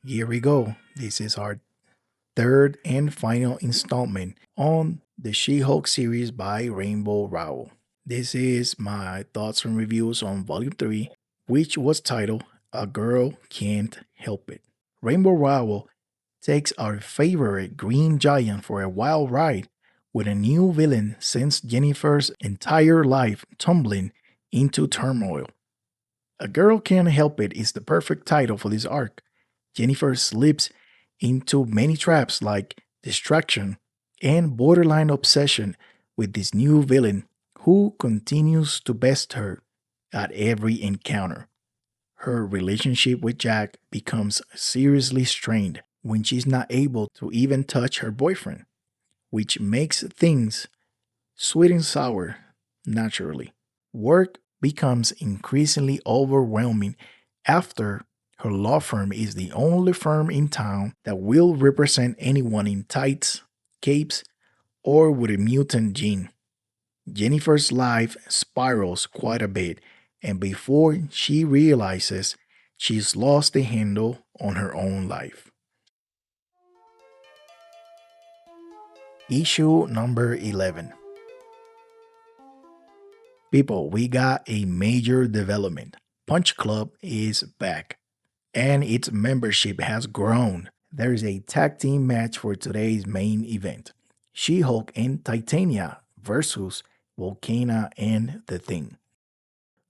Here we go. This is our third and final installment on the She-Hulk series by Rainbow Rowell. This is my thoughts and reviews on Volume 3, which was titled A Girl Can't Help It. Rainbow Rowell takes our favorite green giant for a wild ride with a new villain since Jennifer's entire life tumbling into turmoil. A Girl Can't Help It is the perfect title for this arc. Jennifer slips into many traps like distraction and borderline obsession with this new villain who continues to best her at every encounter. Her relationship with Jack becomes seriously strained when she's not able to even touch her boyfriend, which makes things sweet and sour naturally. Work becomes increasingly overwhelming after her law firm is the only firm in town that will represent anyone in tights, capes, or with a mutant gene. Jennifer's life spirals quite a bit, and before she realizes, she's lost the handle on her own life. Issue number 11. People, we got a major development. Punch Club is back, and its membership has grown. There is a tag team match for today's main event. She-Hulk and Titania versus Volcana and The Thing.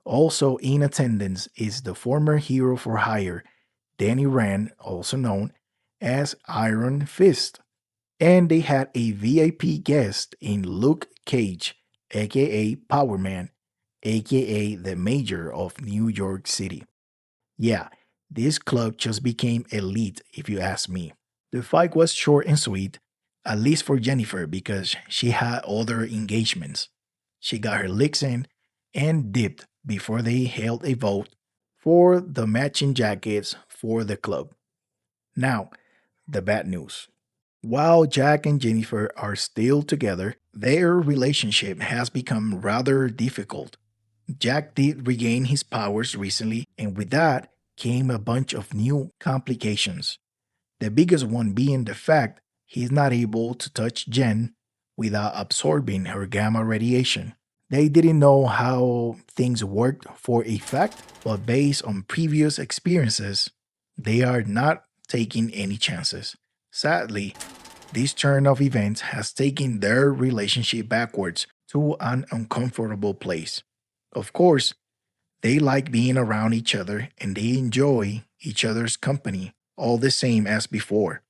Also in attendance is the former hero for hire, Danny Rand, also known as Iron Fist. And they had a VIP guest in Luke Cage, aka Power Man, aka the Mayor of New York City. Yeah, this club just became elite if you ask me. The fight was short and sweet, at least for Jennifer because she had other engagements. She got her licks in and dipped before they held a vote for the matching jackets for the club. Now, the bad news. While Jack and Jennifer are still together, their relationship has become rather difficult. Jack did regain his powers recently, and with that came a bunch of new complications. The biggest one being the fact he's not able to touch Jen without absorbing her gamma radiation. They didn't know how things worked for a fact, but based on previous experiences, they are not taking any chances. Sadly, this turn of events has taken their relationship backwards to an uncomfortable place. Of course, they like being around each other and they enjoy each other's company all the same as before,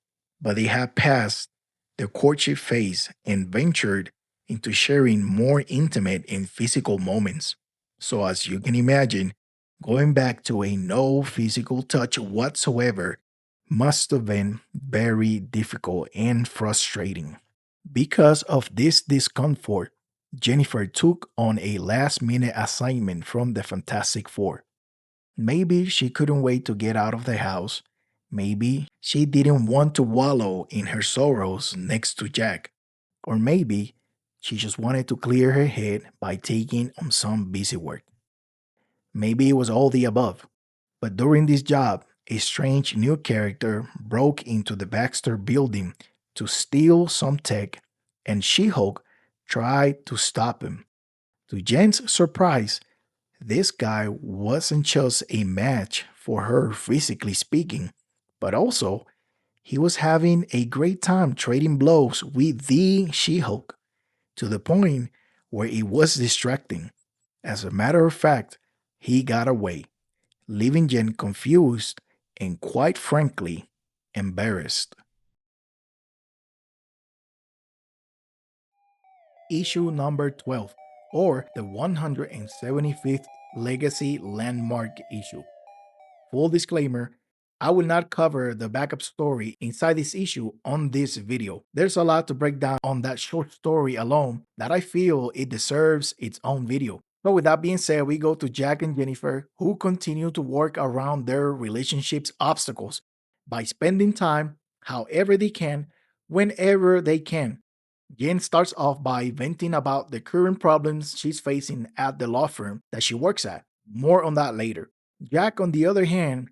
but they have passed the courtship phase and ventured into sharing more intimate and physical moments. So, as you can imagine, going back to a no physical touch whatsoever must have been very difficult and frustrating. Because of this discomfort, Jennifer took on a last minute assignment from the Fantastic Four. Maybe she couldn't wait to get out of the house. Maybe she didn't want to wallow in her sorrows next to Jack. Or maybe she just wanted to clear her head by taking on some busy work. Maybe it was all the above. But during this job, a strange new character broke into the Baxter building to steal some tech, and She Hulk tried to stop him. To Jen's surprise, this guy wasn't just a match for her physically speaking, but also he was having a great time trading blows with the She Hulk to the point where it was distracting. As a matter of fact, he got away, leaving Jen confused and quite frankly embarrassed. Issue number 12, or the 175th Legacy Landmark issue. Full disclaimer, I will not cover the backup story inside this issue on this video. There's a lot to break down on that short story alone that I feel it deserves its own video. So with that being said, we go to Jack and Jennifer, who continue to work around their relationship's obstacles by spending time however they can, whenever they can. Jen starts off by venting about the current problems she's facing at the law firm that she works at. More on that later. Jack, on the other hand,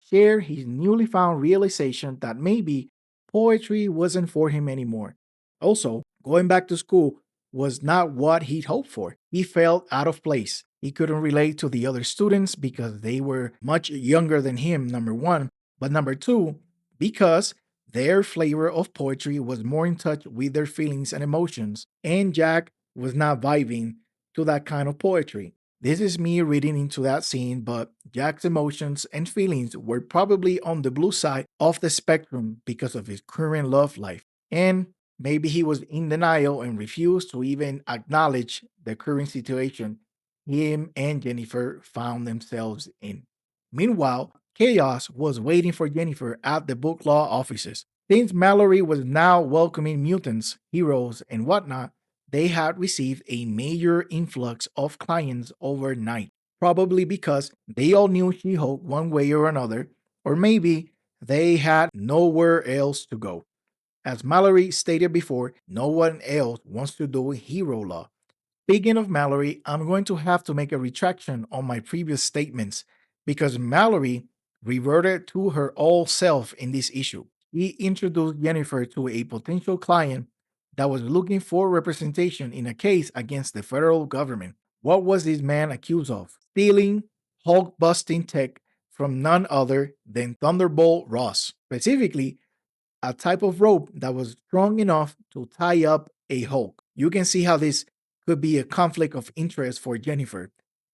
shared his newly found realization that maybe poetry wasn't for him anymore. Also, going back to school was not what he'd hoped for. He felt out of place. He couldn't relate to the other students because they were much younger than him, number one. But number two, because their flavor of poetry was more in touch with their feelings and emotions, and Jack was not vibing to that kind of poetry. This is me reading into that scene, but Jack's emotions and feelings were probably on the blue side of the spectrum because of his current love life. And maybe he was in denial and refused to even acknowledge the current situation him and Jennifer found themselves in. Meanwhile, Chaos was waiting for Jennifer at the book law offices. Since Mallory was now welcoming mutants, heroes, and whatnot, they had received a major influx of clients overnight. Probably because they all knew She Hulk one way or another, or maybe they had nowhere else to go. As Mallory stated before, no one else wants to do hero law. Speaking of Mallory, I'm going to have to make a retraction on my previous statements because Mallory reverted to her old self in this issue. He introduced Jennifer to a potential client that was looking for representation in a case against the federal government. What was this man accused of? Stealing Hulk busting tech from none other than Thunderbolt Ross. Specifically, a type of rope that was strong enough to tie up a Hulk. You can see how this could be a conflict of interest for Jennifer.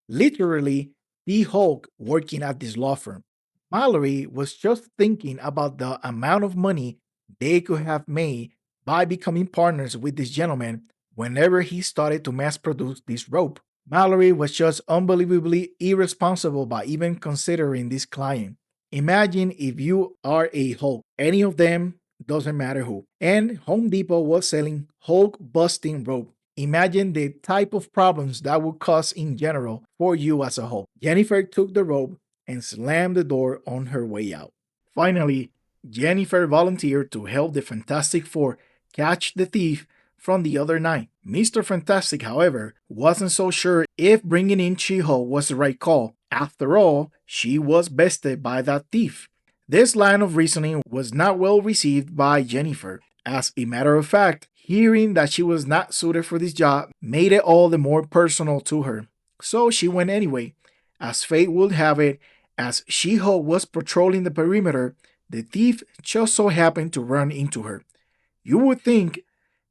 Literally, the Hulk working at this law firm. Mallory was just thinking about the amount of money they could have made by becoming partners with this gentleman whenever he started to mass produce this rope. Mallory was just unbelievably irresponsible by even considering this client. Imagine if you are a Hulk, any of them, doesn't matter who. And Home Depot was selling Hulk busting rope. Imagine the type of problems that would cause in general for you as a Hulk. Jennifer took the rope and slammed the door on her way out. Finally, Jennifer volunteered to help the Fantastic Four catch the thief from the other night. Mr. Fantastic, however, wasn't so sure if bringing in She-Hulk was the right call. After all, she was bested by that thief. This line of reasoning was not well received by Jennifer. As a matter of fact, hearing that she was not suited for this job made it all the more personal to her. So she went anyway. As fate would have it, as She-Hulk was patrolling the perimeter, the thief just so happened to run into her. You would think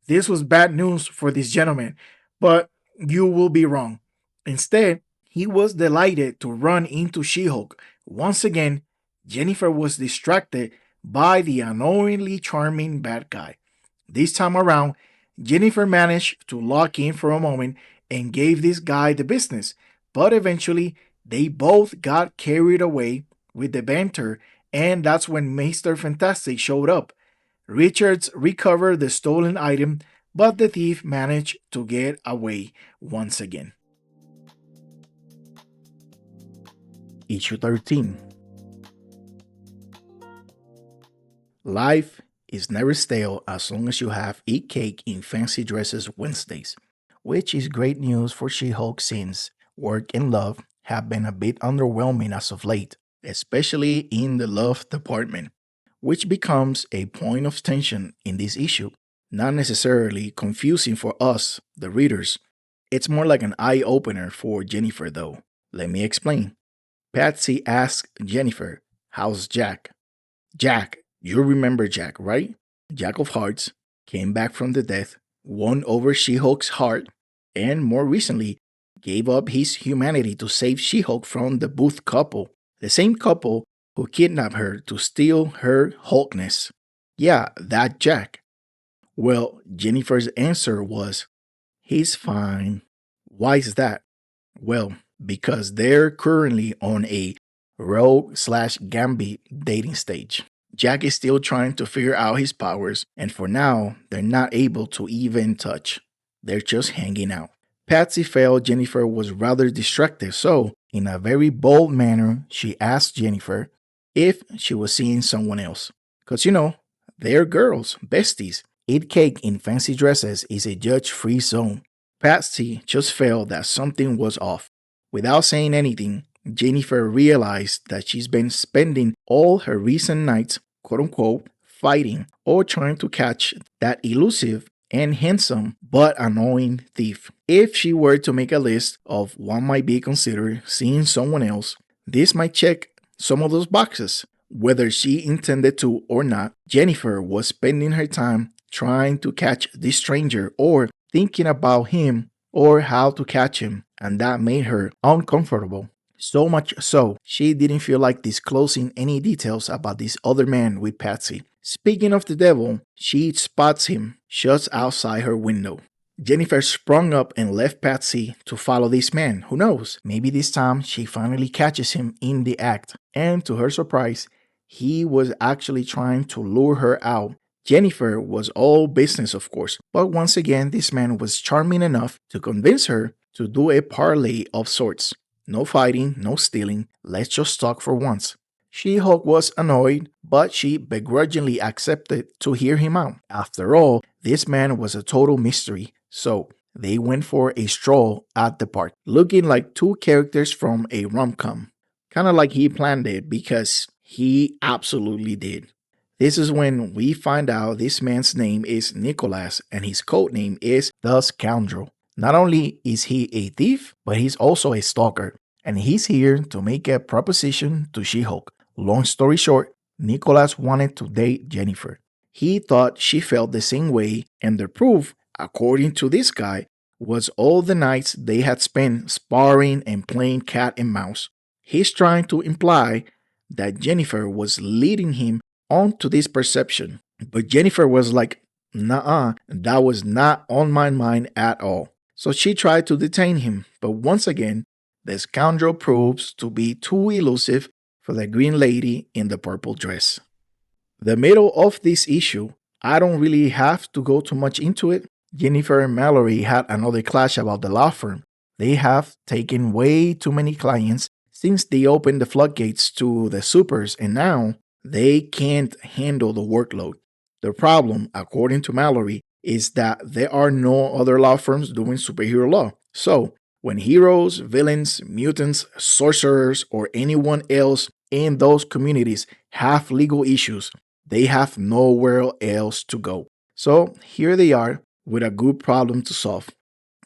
this was bad news for this gentleman, but you will be wrong. Instead, he was delighted to run into She Hulk. Once again, Jennifer was distracted by the annoyingly charming bad guy. This time around, Jennifer managed to lock in for a moment and gave this guy the business, but eventually they both got carried away with the banter, and that's when Mr. Fantastic showed up. Richards recovered the stolen item, but the thief managed to get away once again. Issue 13. Life is never stale as long as you have eat cake in fancy dresses Wednesdays, which is great news for She-Hulk since work and love have been a bit underwhelming as of late, especially in the love department, which becomes a point of tension in this issue. Not necessarily confusing for us, the readers. It's more like an eye opener for Jennifer, though. Let me explain. Patsy asked Jennifer, "How's Jack?" Jack, you remember Jack, right? Jack of Hearts, came back from the death, won over She Hulk's heart, and more recently, gave up his humanity to save She Hulk from the Booth couple, the same couple who kidnapped her to steal her Hulkness. Yeah, that Jack. Well, Jennifer's answer was, "He's fine." Why is that? Well, because they're currently on a rogue slash Gambit dating stage. Jack is still trying to figure out his powers, and for now, they're not able to even touch. They're just hanging out. Patsy felt Jennifer was rather distracted, so, in a very bold manner, she asked Jennifer if she was seeing someone else. Because, they're girls, besties. Eat cake in fancy dresses is a judge-free zone. Patsy just felt that something was off. Without saying anything, Jennifer realized that she's been spending all her recent nights, quote unquote, fighting or trying to catch that elusive and handsome but annoying thief. If she were to make a list of what might be considered seeing someone else, this might check some of those boxes. Whether she intended to or not, Jennifer was spending her time trying to catch this stranger or thinking about him or how to catch him, and that made her uncomfortable. So much so, she didn't feel like disclosing any details about this other man with Patsy. Speaking of the devil, she spots him just outside her window. Jennifer sprung up and left Patsy to follow this man. Who knows? Maybe this time she finally catches him in the act. And to her surprise, he was actually trying to lure her out. Jennifer was all business, of course, but once again, this man was charming enough to convince her to do a parlay of sorts. No fighting, no stealing, let's just talk for once. She-Hulk was annoyed, but she begrudgingly accepted to hear him out. After all, this man was a total mystery, so they went for a stroll at the park, looking like two characters from a rom-com. Kind of like he planned it because he absolutely did. This is when we find out this man's name is Nicholas and his code name is the Scoundrel. Not only is he a thief, but he's also a stalker, and he's here to make a proposition to She-Hulk. Long story short, Nicholas wanted to date Jennifer. He thought she felt the same way, and the proof, according to this guy, was all the nights they had spent sparring and playing cat and mouse. He's trying to imply that Jennifer was leading him onto this perception. But Jennifer was like, nah, that was not on my mind at all. So she tried to detain him, but once again, the scoundrel proves to be too elusive for the green lady in the purple dress. The middle of this issue, I don't really have to go too much into it. Jennifer and Mallory had another clash about the law firm. They have taken way too many clients since they opened the floodgates to the supers, and now they can't handle the workload. The problem, according to Mallory, is that there are no other law firms doing superhero law. So, when heroes, villains, mutants, sorcerers, or anyone else in those communities have legal issues, they have nowhere else to go. So, here they are with a good problem to solve.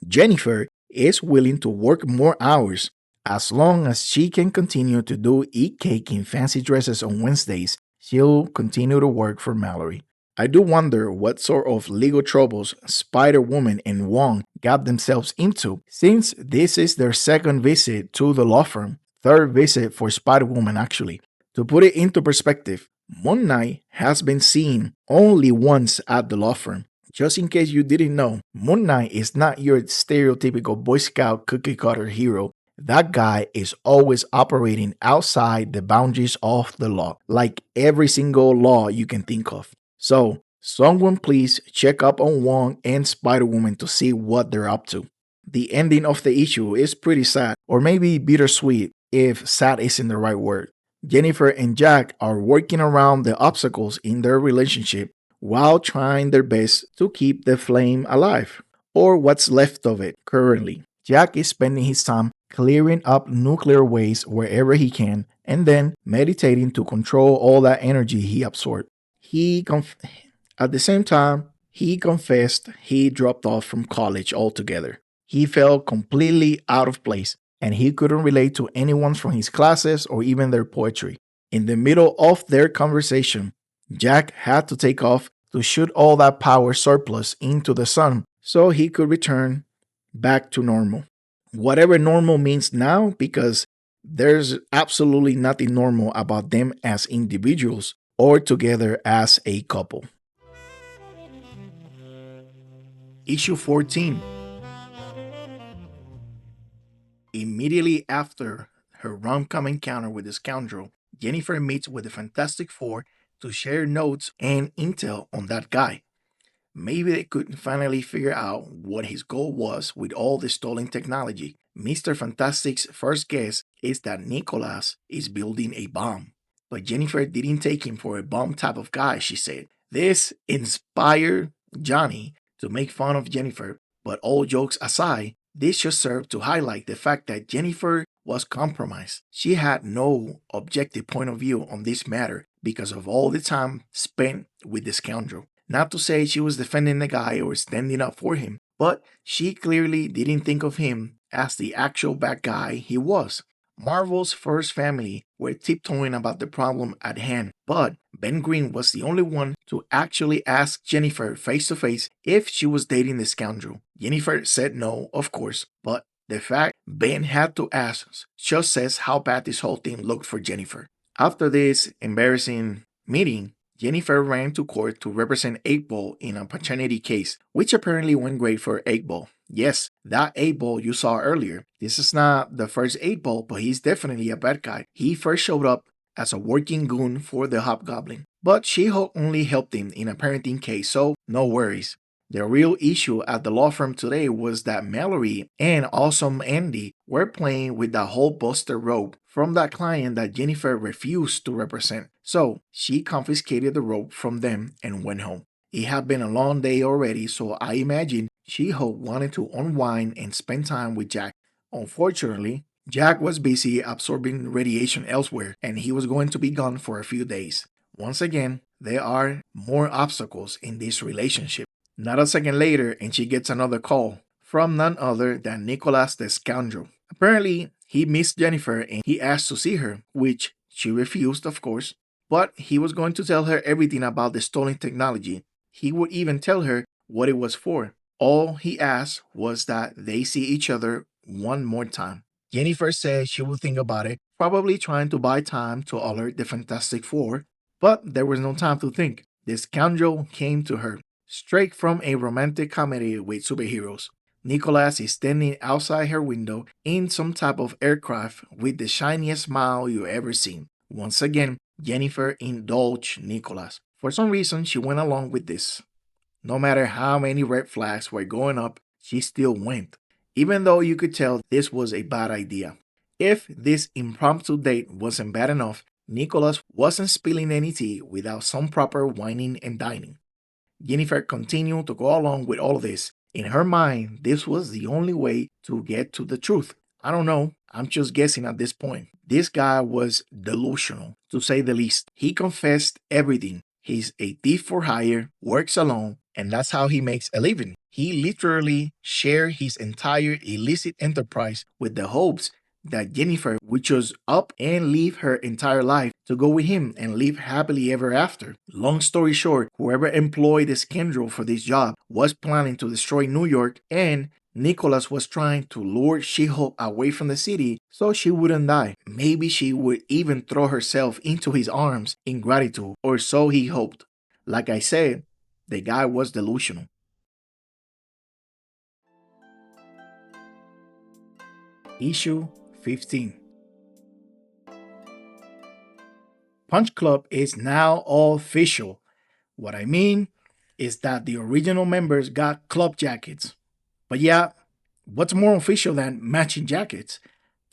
Jennifer is willing to work more hours as long as she can continue to do eat cake in fancy dresses on Wednesdays. She'll continue to work for Mallory. I do wonder what sort of legal troubles Spider-Woman and Wong got themselves into, since this is their second visit to the law firm, third visit for Spider-Woman actually. To put it into perspective, Moon Knight has been seen only once at the law firm. Just in case you didn't know, Moon Knight is not your stereotypical Boy Scout cookie cutter hero. That guy is always operating outside the boundaries of the law, like every single law you can think of. So, someone please check up on Wong and Spider-Woman to see what they're up to. The ending of the issue is pretty sad, or maybe bittersweet if sad isn't the right word. Jennifer and Jack are working around the obstacles in their relationship while trying their best to keep the flame alive, or what's left of it currently. Jack is spending his time clearing up nuclear waste wherever he can, and then meditating to control all that energy he absorbed. At the same time, he confessed he dropped off from college altogether. He felt completely out of place, and he couldn't relate to anyone from his classes or even their poetry. In the middle of their conversation, Jack had to take off to shoot all that power surplus into the sun so he could return back to normal. Whatever normal means now, because there's absolutely nothing normal about them as individuals or together as a couple. Issue 14. Immediately after her rom-com encounter with the Scoundrel, Jennifer meets with the Fantastic Four to share notes and intel on that guy. Maybe they could finally figure out what his goal was with all the stolen technology. Mr. Fantastic's first guess is that Nicholas is building a bomb. But Jennifer didn't take him for a bomb type of guy, she said. This inspired Johnny to make fun of Jennifer, but all jokes aside, this just served to highlight the fact that Jennifer was compromised. She had no objective point of view on this matter because of all the time spent with the scoundrel. Not to say she was defending the guy or standing up for him, but she clearly didn't think of him as the actual bad guy he was. Marvel's first family were tiptoeing about the problem at hand, but Ben Green was the only one to actually ask Jennifer face to face if she was dating the scoundrel. Jennifer said no, of course, but the fact Ben had to ask just says how bad this whole thing looked for Jennifer. After this embarrassing meeting, Jennifer ran to court to represent 8 Ball in a paternity case, which apparently went great for 8 Ball. Yes, that 8 Ball you saw earlier. This is not the first 8 Ball, but he's definitely a bad guy. He first showed up as a working goon for the Hobgoblin, but She-Hulk only helped him in a parenting case, so no worries. The real issue at the law firm today was that Mallory and Awesome Andy were playing with the whole Buster rope from that client that Jennifer refused to represent. So she confiscated the rope from them and went home. It had been a long day already, so I imagine She-Hulk wanted to unwind and spend time with Jack. Unfortunately, Jack was busy absorbing radiation elsewhere, and he was going to be gone for a few days. Once again, there are more obstacles in this relationship. Not a second later, and she gets another call from none other than Nicholas the Scoundrel. Apparently, he missed Jennifer and he asked to see her, which she refused, of course, but he was going to tell her everything about the stolen technology. He would even tell her what it was for. All he asked was that they see each other one more time. Jennifer said she would think about it, probably trying to buy time to alert the Fantastic Four, but there was no time to think. The scoundrel came to her, straight from a romantic comedy with superheroes. Nicholas is standing outside her window in some type of aircraft with the shiniest smile you ever seen. Once again, Jennifer indulged Nicholas. For some reason, she went along with this. No matter how many red flags were going up, she still went, even though you could tell this was a bad idea. If this impromptu date wasn't bad enough, Nicholas wasn't spilling any tea without some proper whining and dining. Jennifer continued to go along with all of this. In her mind, this was the only way to get to the truth. I don't know. I'm just guessing at this point. This guy was delusional, to say the least. He confessed everything. He's a thief for hire, works alone, and that's how he makes a living. He literally shared his entire illicit enterprise with the hopes that Jennifer would just up and leave her entire life to go with him and live happily ever after. Long story short, whoever employed the scoundrel for this job was planning to destroy New York, and Nicholas was trying to lure She-Hulk away from the city so she wouldn't die. Maybe she would even throw herself into his arms in gratitude, or so he hoped. Like I said, the guy was delusional. Issue 15. Punch Club is now official. What I mean is that the original members got club jackets. But yeah, what's more official than matching jackets?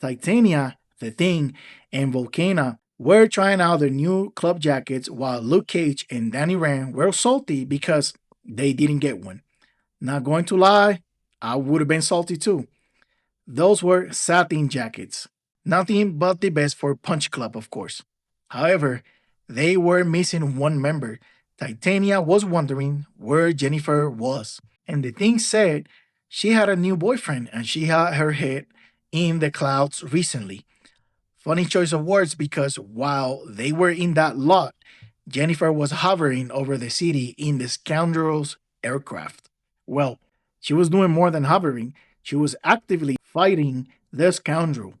Titania, The Thing, and Volcana were trying out their new club jackets while Luke Cage and Danny Rand were salty because they didn't get one. Not going to lie, I would have been salty too. Those were satin jackets. Nothing but the best for Punch Club, of course. However, they were missing one member. Titania was wondering where Jennifer was. And the thing said she had a new boyfriend and she had her head in the clouds recently. Funny choice of words because while they were in that lot, Jennifer was hovering over the city in the scoundrel's aircraft. Well, she was doing more than hovering, she was actively fighting the scoundrel.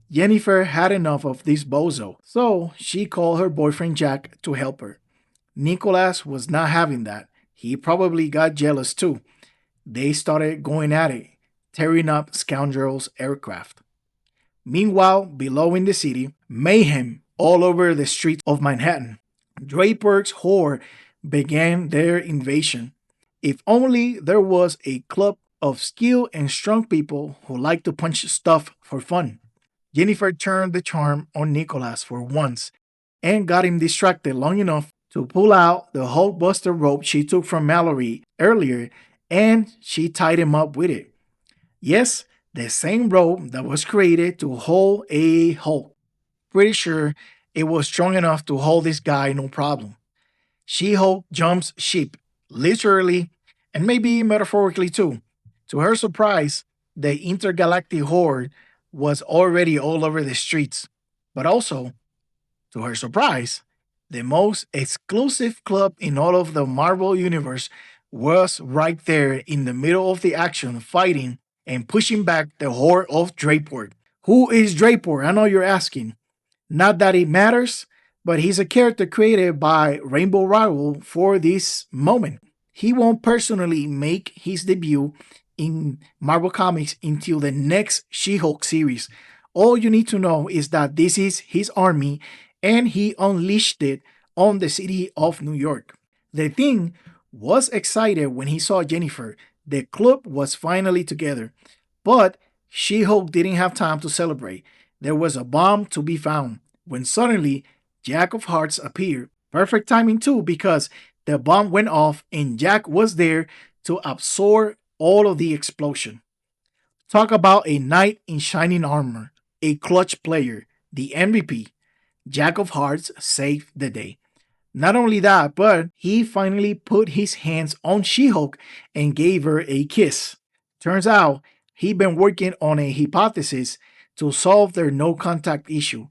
Jennifer had enough of this bozo, so she called her boyfriend Jack to help her. Nicholas was not having that. He probably got jealous too. They started going at it, tearing up Scoundrel's aircraft. Meanwhile, below in the city, mayhem all over the streets of Manhattan. Draper's horde began their invasion. If only there was a club of skilled and strong people who like to punch stuff for fun. Jennifer turned the charm on Nicholas for once and got him distracted long enough to pull out the Hulk Buster rope she took from Mallory earlier, and she tied him up with it. Yes, The same rope that was created to hold a Hulk. Pretty sure it was strong enough to hold this guy no problem. She Hulk jumps ship, literally and maybe metaphorically too. To her surprise, the intergalactic horde was already all over the streets. But also, to her surprise, the most exclusive club in all of the Marvel Universe was right there in the middle of the action, fighting and pushing back the horde of Drapor. Who is Drapor? I know you're asking. Not that it matters, but he's a character created by Rainbow Rowell for this moment. He won't personally make his debut in Marvel Comics until the next She Hulk series. All you need to know is that this is his army and he unleashed it on the city of New York. The Thing was excited when he saw Jennifer. The club was finally together. But She Hulk didn't have time to celebrate. There was a bomb to be found when suddenly Jack of Hearts appeared. Perfect timing too, because the bomb went off and Jack was there to absorb all of the explosion. Talk about a knight in shining armor, a clutch player, the MVP. Jack of Hearts saved the day. Not only that, but he finally put his hands on She Hulk and gave her a kiss. Turns out he'd been working on a hypothesis to solve their no contact issue.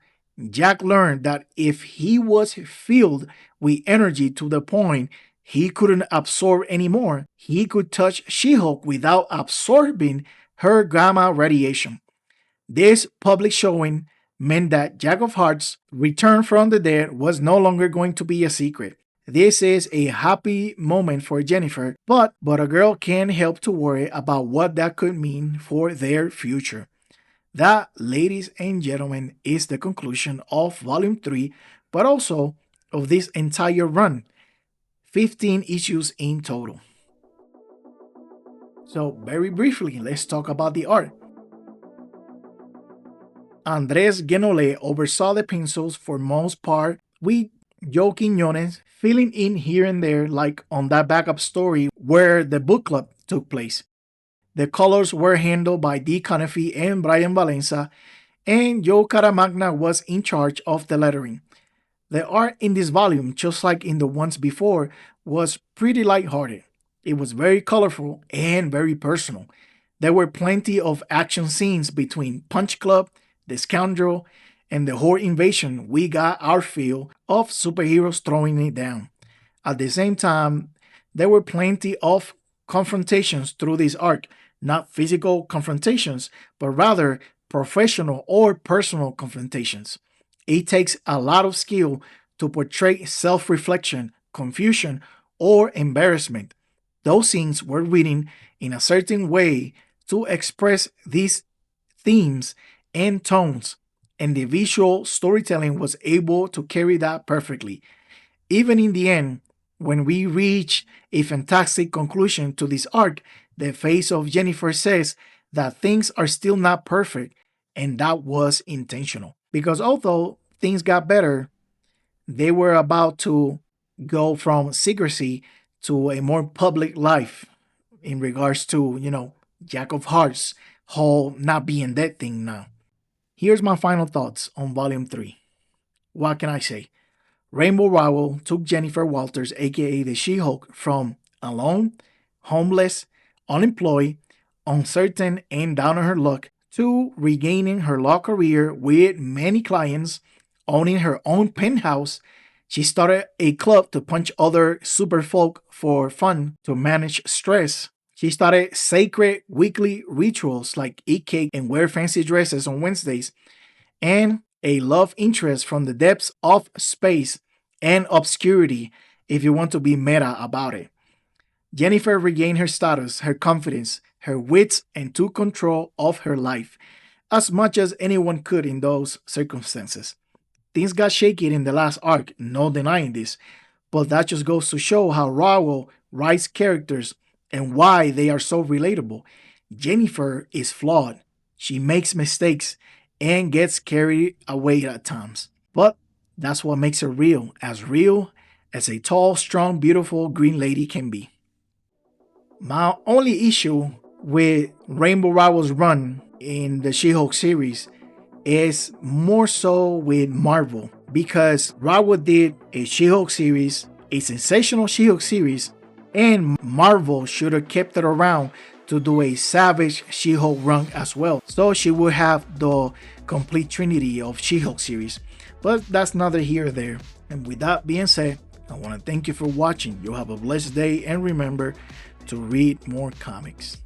Jack learned that if he was filled with energy to the point he couldn't absorb anymore, he could touch She Hulk without absorbing her gamma radiation. This public showing meant that Jack of Hearts' return from the dead was no longer going to be a secret. This is a happy moment for Jennifer, but a girl can't help to worry about what that could mean for their future. That, ladies and gentlemen, is the conclusion of Volume 3, but also of this entire run. 15 issues in total. So, very briefly, let's talk about the art. Andres Genole oversaw the pencils for most part, with Joe Quiñones filling in here and there, like on that backup story where the book club took place. The colors were handled by Dee Conaffy and Brian Valenza, and Joe Caramagna was in charge of the lettering. The art in this volume, just like in the ones before, was pretty lighthearted. It was very colorful and very personal. There were plenty of action scenes between Punch Club, the Scoundrel, and the Horde invasion. We got our feel of superheroes throwing it down. At the same time, there were plenty of confrontations through this arc, not physical confrontations, but rather professional or personal confrontations. It takes a lot of skill to portray self reflection, confusion, or embarrassment. Those scenes were written in a certain way to express these themes and tones, and the visual storytelling was able to carry that perfectly. Even in the end, when we reach a fantastic conclusion to this arc, the face of Jennifer says that things are still not perfect, and that was intentional. Because although things got better, they were about to go from secrecy to a more public life in regards to, Jack of Hearts, whole not being that thing now. Here's my final thoughts on Volume 3. What can I say? Rainbow Rowell took Jennifer Walters, aka the She Hulk, from alone, homeless, unemployed, uncertain, and down on her luck to regaining her law career with many clients, owning her own penthouse. She started a club to punch other superfolk for fun to manage stress. She started sacred weekly rituals like eat cake and wear fancy dresses on Wednesdays, and a love interest from the depths of space and obscurity if you want to be meta about it. Jennifer regained her status, her confidence, her wits, and took control of her life, as much as anyone could in those circumstances. Things got shaky in the last arc, no denying this, but that just goes to show how Rowell writes characters and why they are so relatable. Jennifer is flawed. She makes mistakes and gets carried away at times. But that's what makes her real as a tall, strong, beautiful green lady can be. My only issue with Rainbow Rowell's run in the She-Hulk series is more so with Marvel, because Rowell did a She-Hulk series, a sensational She-Hulk series, and Marvel should have kept it around to do a Savage She-Hulk run as well, so she would have the complete trinity of She-Hulk series. But that's neither here or there. And with that being said, I want to thank you for watching. You have a blessed day, and remember to read more comics.